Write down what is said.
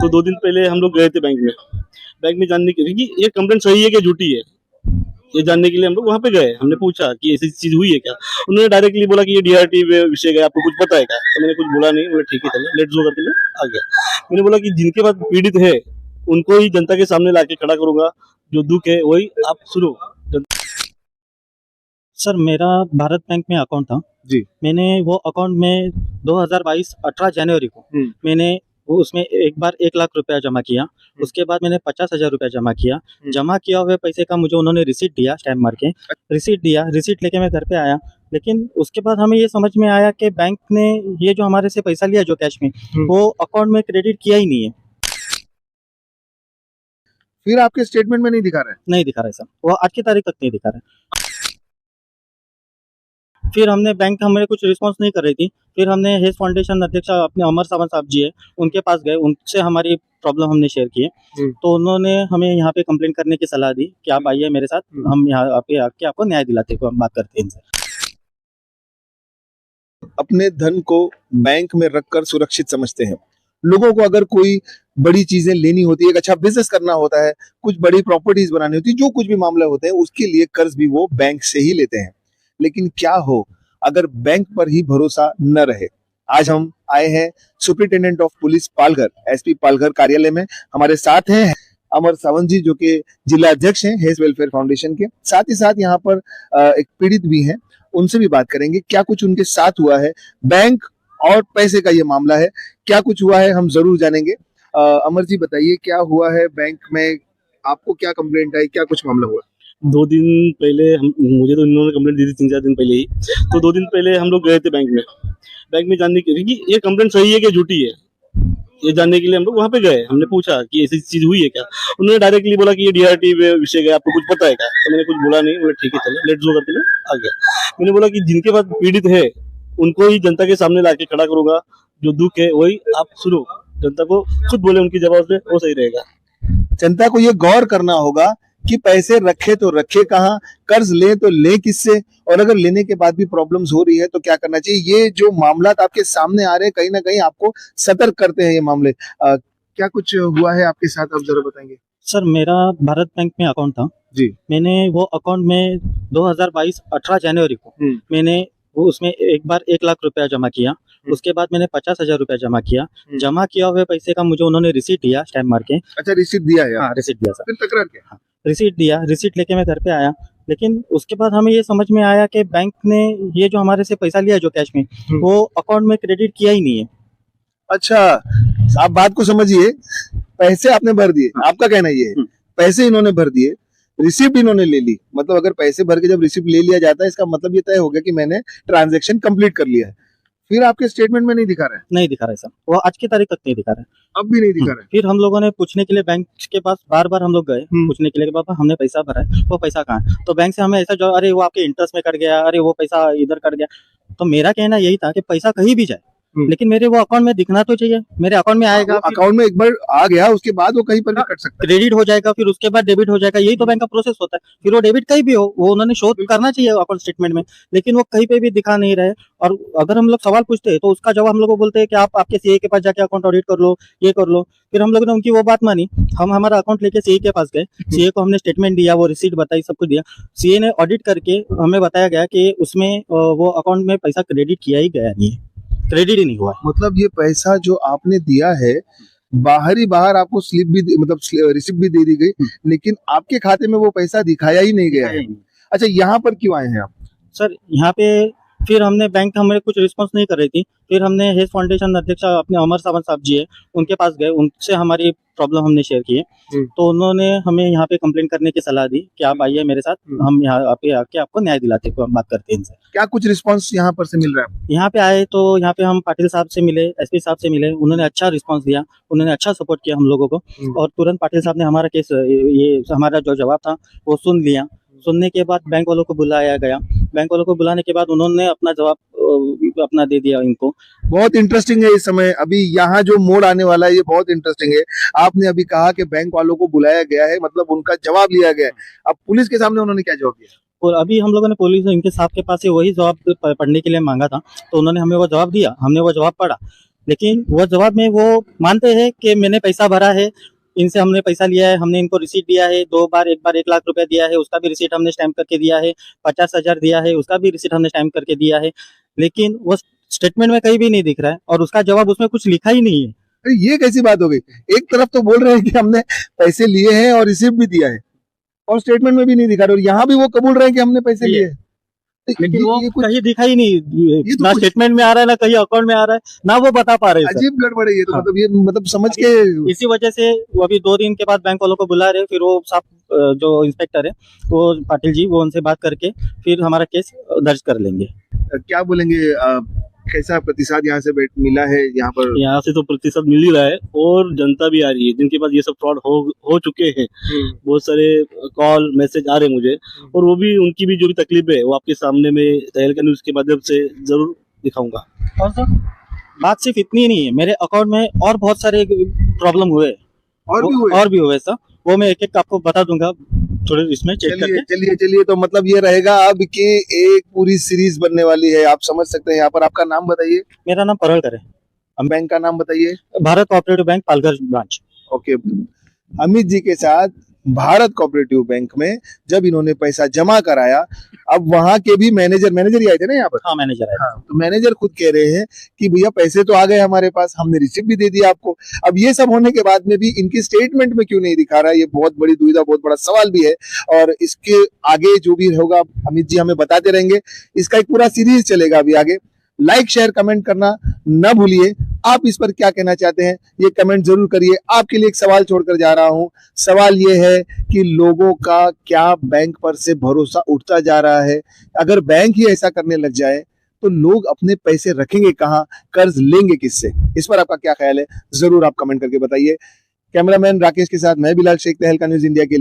तो 2 दिन पहले हम लोग गए थे बैंक में जानने के लिए कि ये कंप्लेंट सही है कि झूठी है, ये जानने के लिए हम लोग वहाँ पे गए। हमने पूछा कि ऐसी चीज हुई है क्या। उन्होंने डायरेक्टली बोला कि ये डीआरटी विषय है, आपको कुछ पता है क्या। तो मैंने कुछ बोला नहीं, बोला ठीक है चलो लेट्स गो करके मैं आ गया। मैंने बोला कि जिनके पास पीड़ित है उनको ही जनता के सामने लाके खड़ा करूंगा, जो दुख है वही आप सुनो। सर मेरा भारत बैंक में अकाउंट था जी। मैंने वो अकाउंट में 2022 18 जनवरी को मैंने वो उसमें एक बार 1 लाख रुपया जमा किया। उसके बाद मैंने 50,000 रुपया जमा किया। जमा किया हुए पैसे का मुझे उन्होंने रिसीट दिया, स्टैम्प मार के रिसीट दिया। रिसीट लेके मैं घर पे आया, लेकिन उसके बाद हमें ये समझ में आया कि बैंक ने ये जो हमारे से पैसा लिया जो कैश में, वो अकाउंट में क्रेडिट किया ही नहीं है। फिर आपके स्टेटमेंट में नहीं दिखा रहा है? नहीं दिखा रहा है सर, वो आज की तारीख तक नहीं दिखा रहा है। फिर हमने बैंक हमें कुछ रिस्पांस नहीं कर रही थी। फिर हमने हेज फाउंडेशन अध्यक्ष अपने अमर सावंत साहब जी है, उनके पास गए, उनसे हमारी प्रॉब्लम हमने शेयर की। तो उन्होंने हमें यहाँ पे कंप्लेंट करने की सलाह दी कि आप आइए मेरे साथ, हम यहाँ पे आके आपको न्याय दिलाते हैं, हम बात करते हैं इनसे। अपने धन को बैंक में रखकर सुरक्षित समझते हैं। लोगों को अगर कोई बड़ी चीजें लेनी होती है, एक अच्छा बिजनेस करना होता है, कुछ बड़ी प्रॉपर्टीज बनानी होती है, जो कुछ भी मामला होते हैं उसके लिए कर्ज भी वो बैंक से ही लेते हैं। लेकिन क्या हो अगर बैंक पर ही भरोसा न रहे। आज हम आए हैं superintendent of police Palghar, SP Palghar कार्यालय में। हमारे साथ हैं अमर सावंत जी जो कि जिला अध्यक्ष हैं हेज वेलफेयर फाउंडेशन के। साथ ही साथ यहाँ पर एक पीड़ित भी हैं, उनसे भी बात करेंगे क्या कुछ उनके साथ हुआ है। बैंक और पैसे का ये मामला है, क्या कुछ हुआ है हम जरूर जानेंगे। अमर जी बताइए क्या हुआ है बैंक में, आपको क्या कंप्लेंट आई, क्या कुछ मामला हुआ? 2 दिन पहले मुझे तो इन्होंने कंप्लेंट दी थी 3-4 दिन पहले ही। तो 2 दिन पहले हम लोग गए थे बैंक में जानने के लिए कि ये कंप्लेंट सही है कि झूठी है, ये जानने के लिए हम लोग वहाँ पे गए। हमने पूछा कि ऐसी चीज हुई है क्या। उन्होंने डायरेक्टली बोला कि ये डीआरटी विषय है, आपको कुछ पता है क्या। तो मैंने कुछ बोला नहीं, बोला ठीक है चलो लेट्स गो करके मैं आ गया। मैंने बोला कि जिनके पास पीड़ित है उनको ही जनता के सामने लाके खड़ा करूंगा, जो दुख है वही आप सुनो। जनता को खुद बोले उनकी जवाब से, वो सही रहेगा। जनता को ये गौर करना होगा कि पैसे रखे तो रखे कहाँ, कर्ज ले तो ले किससे, और अगर लेने के बाद भी प्रॉब्लम्स हो रही है तो क्या करना चाहिए। ये जो मामला आपके सामने आ रहे हैं कहीं ना कहीं आपको सतर्क करते हैं ये मामले। क्या कुछ हुआ है आपके साथ, आप जरा बताएंगे। सर मेरा भारत बैंक में अकाउंट था जी। मैंने वो अकाउंट में 2022 18 जनवरी को मैंने वो उसमें एक बार 1 लाख रुपया जमा किया। उसके बाद मैंने 50,000 रुपया जमा किया। जमा किया हुए पैसे का मुझे उन्होंने रिसीट दिया, स्टैम्प मार के। अच्छा रिसीट दिया है? हाँ रिसीट दिया सर। फिर तकरार क्या? रिसीट दिया, रिसीट लेके मैं घर पे आया, लेकिन उसके बाद हमें ये समझ में आया कि बैंक ने ये जो हमारे से पैसा लिया जो कैश में, वो अकाउंट में क्रेडिट किया ही नहीं है। अच्छा आप बात को समझिए, पैसे आपने भर दिए, आपका कहना ये है पैसे इन्होंने भर दिए, रिसिप्ट इन्होंने ले ली। मतलब अगर पैसे भर के जब रिसिप्ट ले लिया जाता है इसका मतलब ये तय हो गया कि मैंने ट्रांजैक्शन कंप्लीट कर लिया है। फिर आपके स्टेटमेंट में नहीं दिखा रहा है? नहीं दिखा रहा है सर, वो आज की तारीख तक नहीं दिखा रहा है। अब भी नहीं दिखा रहा है? फिर हम लोगों ने पूछने के लिए बैंक के पास बार बार हम लोग गए, पूछने के लिए कि बाबा हमने पैसा भरा है, वो पैसा कहाँ है। तो बैंक से हमें ऐसा जो अरे वो आपके इंटरेस्ट में कट गया, अरे वो पैसा इधर कट गया। तो मेरा कहना यही था कि पैसा कहीं भी जाए लेकिन मेरे वो अकाउंट में दिखना तो चाहिए, मेरे अकाउंट में आएगा। अकाउंट में एक बार आ गया उसके बाद वो कहीं पर भी कट सकता है, क्रेडिट हो जाएगा, फिर उसके बाद डेबिट हो जाएगा, यही तो बैंक का प्रोसेस होता है। फिर वो डेबिट कहीं भी हो वो उन्होंने शो करना चाहिए अकाउंट स्टेटमेंट में, लेकिन वो कहीं पे भी दिखा नहीं रहे। और अगर हम लोग सवाल पूछते हैं तो उसका जवाब हम लोग को बोलते हैं कि आप आपके सीए के पास जाके अकाउंट ऑडिट कर लो, ये कर लो। फिर हम लोगों ने उनकी वो बात मानी, हम हमारा अकाउंट लेके सीए के पास गए, सीए को हमने स्टेटमेंट दिया, वो रिसीट बताई, सब कुछ दिया। सीए ने ऑडिट करके हमें बताया गया कि उसमें वो अकाउंट में पैसा क्रेडिट किया ही गया नहीं है, क्रेडिट ही नहीं हुआ। मतलब ये पैसा जो आपने दिया है बाहर आपको स्लिप भी मतलब रिसिप्ट भी दे दी गई, लेकिन आपके खाते में वो पैसा दिखाया ही नहीं गया है। अच्छा यहाँ पर क्यों आए हैं आप? सर यहाँ पे फिर हमने बैंक हमें कुछ रिस्पांस नहीं कर रही थी। फिर हमने हेज फाउंडेशन अध्यक्ष अपने अमर सावंत साहब जी है, उनके पास गए, उनसे हमारी प्रॉब्लम हमने शेयर की है। तो उन्होंने हमें यहाँ पे कंप्लेंट करने की सलाह दी कि आप आइए मेरे साथ, हम यहाँ पे आके आपको न्याय दिलाते हैं, हम बात करते हैं इनसे। क्या कुछ रिस्पांस यहाँ पर से मिल रहा है? यहाँ पे आए तो यहाँ पे हम पाटिल साहब से मिले, एसपी साहब से मिले, उन्होंने अच्छा रिस्पांस दिया, उन्होंने अच्छा सपोर्ट किया हम लोगों को। और तुरंत पाटिल साहब ने हमारा केस, ये हमारा जो जवाब था वो सुन लिया। सुनने के बाद बैंक वालों को बुलाया गया, बैंक वालों को बुलाने के बाद उन्होंने अपना जवाब अपना दे दिया इनको। बहुत इंटरेस्टिंग है इस समय, अभी यहाँ जो मोड़ आने वाला है ये बहुत इंटरेस्टिंग है। आपने अभी कहा कि बैंक वालों को बुलाया गया है, मतलब उनका जवाब लिया गया है। अब पुलिस के सामने उन्होंने क्या जवाब दिया? और अभी हम लोगों ने पुलिस इनके साहब के पास से वही जवाब पढ़ने के लिए मांगा था, तो उन्होंने हमें वो जवाब दिया, हमने वो जवाब पढ़ा। लेकिन वो जवाब में वो मानते हैं कि मैंने पैसा भरा है, इनसे हमने पैसा लिया है, हमने इनको रिसीट दिया है, एक बार 1 लाख रुपया दिया है, उसका भी रिसीट हमने स्टैम्प करके दिया है, 50,000 दिया है, उसका भी रिसीट हमने स्टैम्प करके दिया है, लेकिन वो स्टेटमेंट में कहीं भी नहीं दिख रहा है और उसका जवाब उसमें कुछ लिखा ही नहीं है। अरे ये कैसी बात हो गई? एक तरफ तो बोल रहे हैं कि हमने पैसे लिए हैं और रिसिप्ट भी दिया है और स्टेटमेंट में भी नहीं दिखा रहे, और यहाँ भी वो कबूल रहे हैं कि हमने पैसे लिए हैं। तो लेकिन वो ये कुछ कहीं दिखा ही नहीं, तो ना कुछ- स्टेटमेंट में आ रहा है, ना कहीं अकाउंट में आ रहा है, ना वो बता पा रहे हैं सर। अजीब गड़बड़ है ये तो। हाँ। मतलब ये मतलब समझ के इसी वजह से वो अभी 2 दिन के बाद बैंक वालों को बुला रहे, फिर वो साहब जो इंस्पेक्टर है वो पाटिल जी, वो उनसे बात करके फिर हमारा केस दर्ज कर लेंगे। क्या बोलेंगे? कैसा प्रतिसाद यहाँ से मिला है यहाँ पर? यहाँ से तो प्रतिशत मिल ही रहा है और जनता भी आ रही है जिनके पास ये सब फ्रॉड हो चुके हैं। बहुत सारे कॉल मैसेज आ रहे हैं मुझे, और वो भी उनकी भी जो भी तकलीफ है वो आपके सामने में तहलका न्यूज के माध्यम से जरूर दिखाऊंगा। और सर बात सिर्फ इतनी ही नहीं है, मेरे अकाउंट में और बहुत सारे प्रॉब्लम हुए और भी हुए सर, वो मैं एक एक आपको बता दूंगा थोड़े इसमें चेक करके। चलिए तो मतलब ये रहेगा अब कि एक पूरी सीरीज बनने वाली है, आप समझ सकते हैं। यहाँ पर आपका नाम बताइए। मेरा नाम परलकर है, बैंक का नाम बताइए। Bharat cooperative bank Palghar branch. Okay, Amit ji के साथ भारत कोऑपरेटिव बैंक में जब इन्होंने पैसा जमा कराया, अब वहां के भी मैनेजर ही आए थे ना यहाँ पर। हाँ मैनेजर है। हाँ, तो मैनेजर खुद कह रहे हैं कि भैया पैसे तो आ गए हमारे पास, हमने रिसिप्ट भी दे दिया आपको। अब ये सब होने के बाद में भी इनकी स्टेटमेंट में क्यों नहीं दिखा रहा है, ये बहुत बड़ी दुविधा, बहुत बड़ा सवाल भी है। और इसके आगे जो भी होगा अमित जी हमें बताते रहेंगे। इसका एक पूरा सीरीज चलेगा अभी आगे। लाइक शेयर कमेंट करना ना भूलिए। आप इस पर क्या कहना चाहते हैं ये कमेंट जरूर करिए। आपके लिए एक सवाल छोड़कर जा रहा हूं। सवाल ये है कि लोगों का क्या बैंक पर से भरोसा उठता जा रहा है? अगर बैंक ही ऐसा करने लग जाए तो लोग अपने पैसे रखेंगे कहां, कर्ज लेंगे किससे? इस पर आपका क्या ख्याल है, जरूर आप कमेंट करके बताइए। कैमरामैन राकेश के साथ मैं बिलाल शेख, तहलका न्यूज इंडिया के लिए।